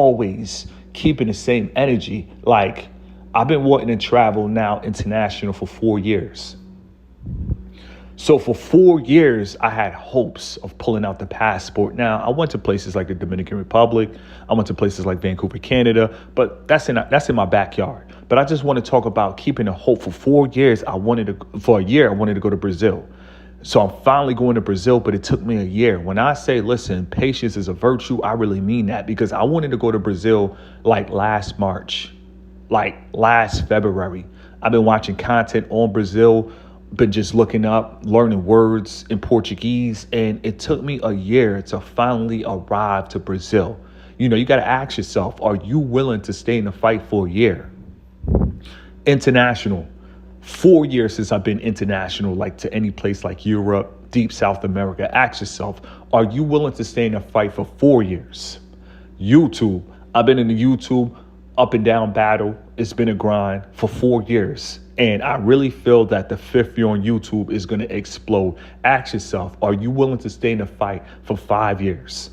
always keeping the same energy. Like, I've been wanting to travel now international for 4 years. So for 4 years, I had hopes of pulling out the passport. Now, I went to places like the Dominican Republic. I went to places like Vancouver, Canada, but that's in my backyard. But I just want to talk about keeping a hope. For 4 years, for a year, I wanted to go to Brazil. So I'm finally going to Brazil, but it took me a year. When I say, listen, patience is a virtue, I really mean that, because I wanted to go to Brazil like last March, like last February. I've been watching content on Brazil, been just looking up, learning words in Portuguese, and it took me a year to finally arrive to Brazil. You got to ask yourself, are you willing to stay in the fight for a year? International. 4 years since I've been international, like to any place like Europe, deep South America. Ask yourself, are you willing to stay in a fight for 4 years? YouTube. I've been in the YouTube up and down battle. It's been a grind for 4 years. And I really feel that the fifth year on YouTube is going to explode. Ask yourself, are you willing to stay in a fight for 5 years?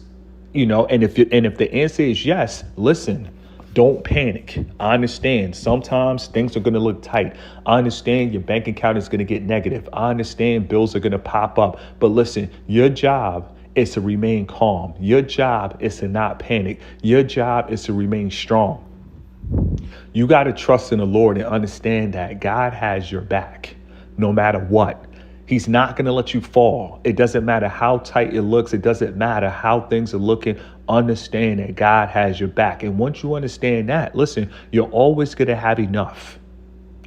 And if the answer is yes, listen, don't panic. I understand sometimes things are going to look tight. I understand your bank account is going to get negative. I understand bills are going to pop up. But listen, your job is to remain calm. Your job is to not panic. Your job is to remain strong. You got to trust in the Lord and understand that God has your back no matter what. He's not going to let you fall. It doesn't matter how tight it looks. It doesn't matter how things are looking. Understand that God has your back. And once you understand that, listen, you're always going to have enough.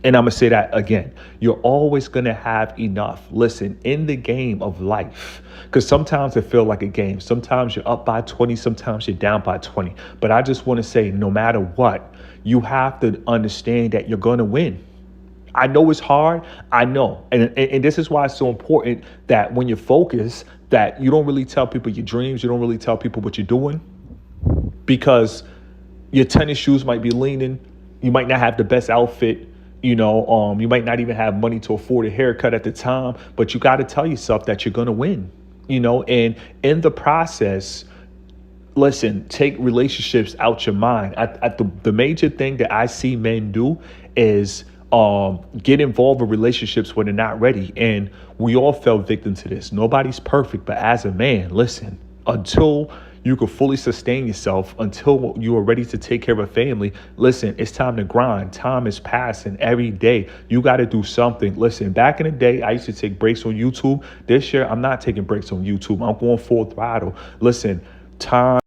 And I'm going to say that again. You're always going to have enough. Listen, in the game of life, because sometimes it feels like a game. Sometimes you're up by 20. Sometimes you're down by 20. But I just want to say, no matter what, you have to understand that you're going to win. I know it's hard. I know. And this is why it's so important that when you're focused, that you don't really tell people your dreams. You don't really tell people what you're doing, because your tennis shoes might be leaning. You might not have the best outfit. You might not even have money to afford a haircut at the time, but you got to tell yourself that you're going to win, and in the process, listen, take relationships out your mind. The major thing that I see men do is get involved in relationships when they're not ready. And we all fell victim to this. Nobody's perfect. But as a man, listen, until you can fully sustain yourself, until you are ready to take care of a family, listen, it's time to grind. Time is passing every day. You got to do something. Listen, back in the day, I used to take breaks on YouTube. This year, I'm not taking breaks on YouTube. I'm going full throttle. Listen, time